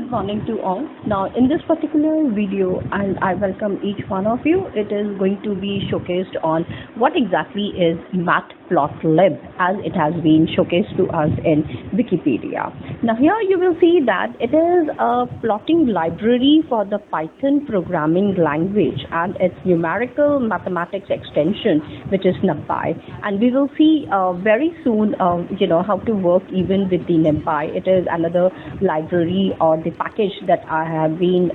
Good morning to all. Now, in this particular video, and I welcome each one of you, it is going to be showcased on what exactly is Matplotlib, as it has been showcased to us in Wikipedia. Now, here you will see that it is a plotting library for the Python programming language and its numerical mathematics extension, which is NumPy. And we will see very soon, how to work even with the NumPy. It is another library or the package that I have been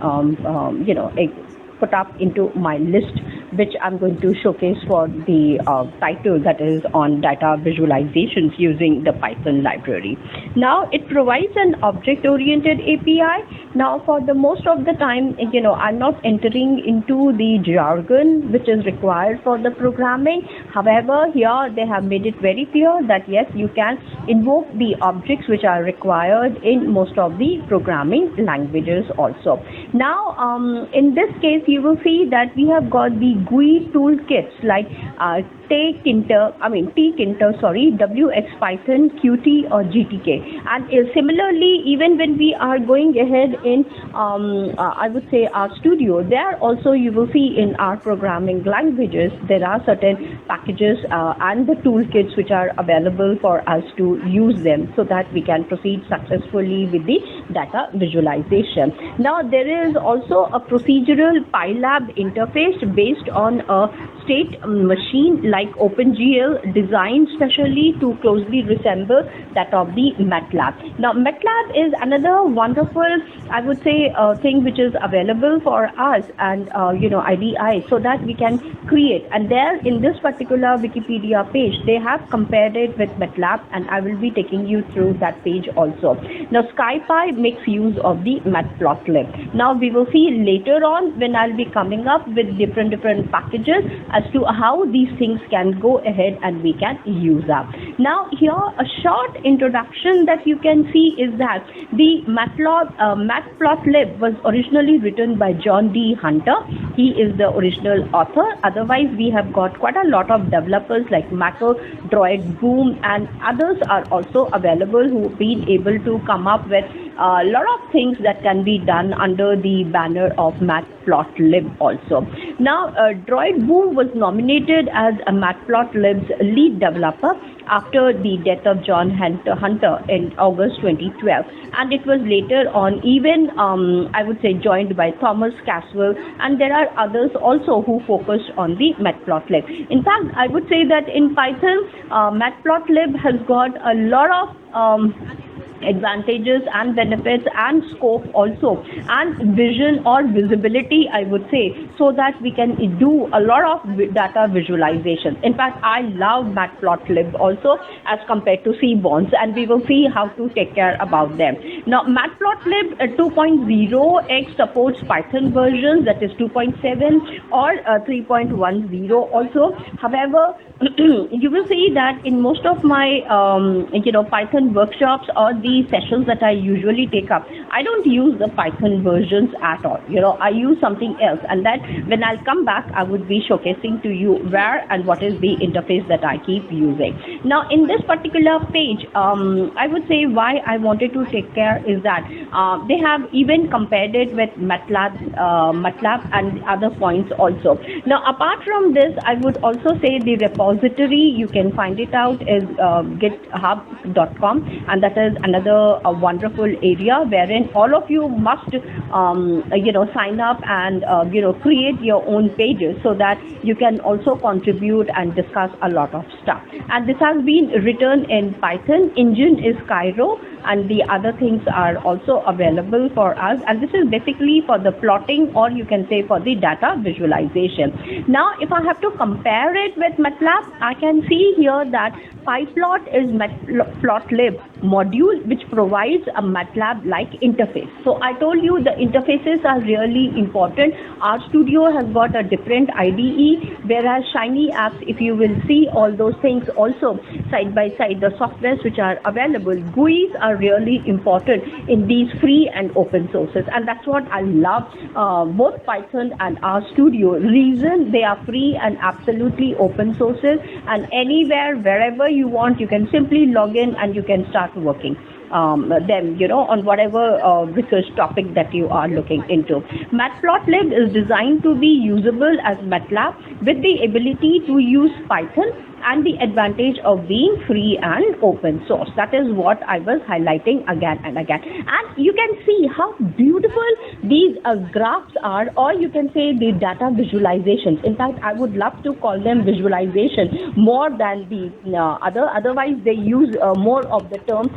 put up into my list, which I'm going to showcase for the title that is on data visualizations using the Python library. Now it provides an object-oriented API. Now for the most of the time, I'm not entering into the jargon which is required for the programming. However, here they have made it very clear that yes, you can invoke the objects which are required in most of the programming languages also. Now in this case, you will see that we have got the GUI toolkits like tkinter, WXPython, Qt or GTK. And similarly, even when we are going ahead in, I would say RStudio, there also you will see in our programming languages, there are certain packages and the toolkits which are available for us to use them so that we can proceed successfully with the data visualization. Now, there is also a procedural PyLab interface based on a state machine like OpenGL, designed specially to closely resemble that of the Matlab. Now, Matlab is another wonderful, I would say, thing which is available for us and, IDI, so that we can create. And there in this particular Wikipedia page, they have compared it with Matlab, and I will be taking you through that page also. Now, SciPy makes use of the Matplotlib. Now, we will see later on when I'll be coming up with different packages as to how these things can go ahead and we can use up. Now, here a short introduction that you can see is that the Matplotlib was originally written by John D. Hunter. He is the original author. Otherwise, we have got quite a lot of developers like Mako, Droid, Boom, and others are also available who have been able to come up with a lot of things that can be done under the banner of Matplotlib also. Now, Droid Boom was nominated as a Matplotlib's lead developer after the death of John Hunter in August 2012, and it was later on even I would say joined by Thomas Caswell, and there are others also who focused on the Matplotlib. In fact, I would say that in Python, Matplotlib has got a lot of advantages and benefits and scope also, and vision or visibility, I would say, so that we can do a lot of data visualization. In fact, I love Matplotlib also as compared to Seaborns, and we will see how to take care about them. Now, Matplotlib 2.0x supports Python versions, that is 2.7 or 3.10 also. However, you will see that in most of my Python workshops or the sessions that I usually take up, I don't use the Python versions at all. I use something else, and that when I'll come back, I would be showcasing to you where and what is the interface that I keep using. Now, in this particular page, I would say why I wanted to take care is that they have even compared it with Matlab and other points also. Now, apart from this, I would also say the repository, you can find it out, is github.com, and that is another wonderful area wherein all of you must sign up and create your own pages so that you can also contribute and discuss a lot of stuff. And this has been written in Python. Engine is Cairo, and the other things are also available for us, and this is basically for the plotting, or you can say for the data visualization. Now, if I have to compare it with Matlab, I can see here that PyPlot is Matplotlib module which provides a Matlab-like interface. So I told you the interfaces are really important. RStudio has got a different IDE, whereas Shiny Apps, if you will see all those things also side by side, the softwares which are available, GUIs are really important in these free and open sources, and that's what I love both Python and RStudio. Reason they are free and absolutely open sources, and anywhere, wherever you want, you can simply log in and you can start working. them, on whatever research topic that you are looking into. Matplotlib is designed to be usable as MATLAB with the ability to use Python and the advantage of being free and open source. That is what I was highlighting again and again. And you can see how beautiful these graphs are, or you can say the data visualizations. In fact, I would love to call them visualization more than the otherwise they use more of the term.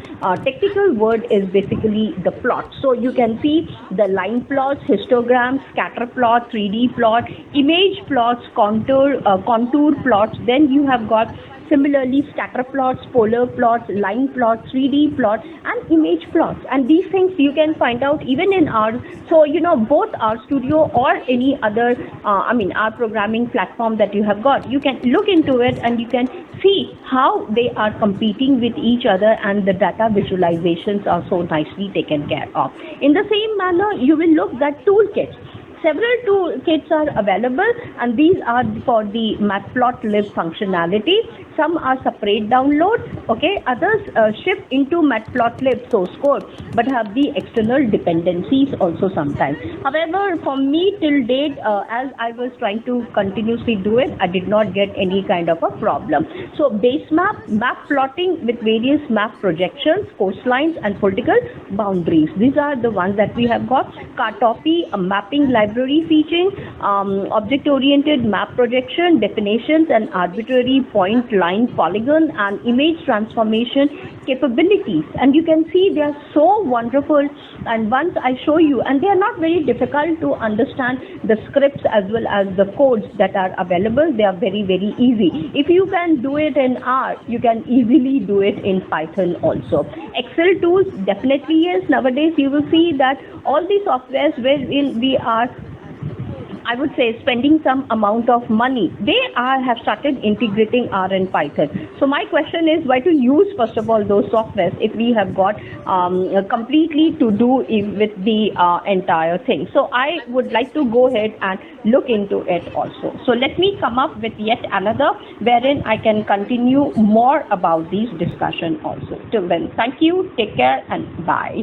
Technical word is basically the plot. So you can see the line plots, histograms, scatter plot, 3D plot, image plots, contour plots. Then you have got similarly scatter plots, polar plots, line plots, 3D plots, and image plots. And these things you can find out even in our, so both our studio or any other, our programming platform that you have got, you can look into it and you can see how they are competing with each other, and the data visualizations are so nicely taken care of. In the same manner, you will look at toolkits. Several toolkits are available, and these are for the Matplotlib functionality. Some are separate downloads, okay? Others ship into Matplotlib source code, but have the external dependencies also sometimes. However, for me till date, as I was trying to continuously do it, I did not get any kind of a problem. So base map plotting with various map projections, coastlines, and political boundaries. These are the ones that we have got. Cartopy, a mapping library featuring object-oriented map projection, definitions, and arbitrary point, line, polygon, and image transformation capabilities. And you can see they are so wonderful. And once I show you, and they are not very difficult to understand, the scripts as well as the codes that are available, they are very, very easy. If you can do it in R, you can easily do it in Python also. Excel tools, definitely yes. Nowadays you will see that all the softwares wherein we are, I would say, spending some amount of money, they have started integrating R and Python. So my question is, why to use first of all those softwares if we have got completely to do with the entire thing? So I would like to go ahead and look into it also. So let me come up with yet another wherein I can continue more about these discussion also. Till then, thank you, take care, and bye.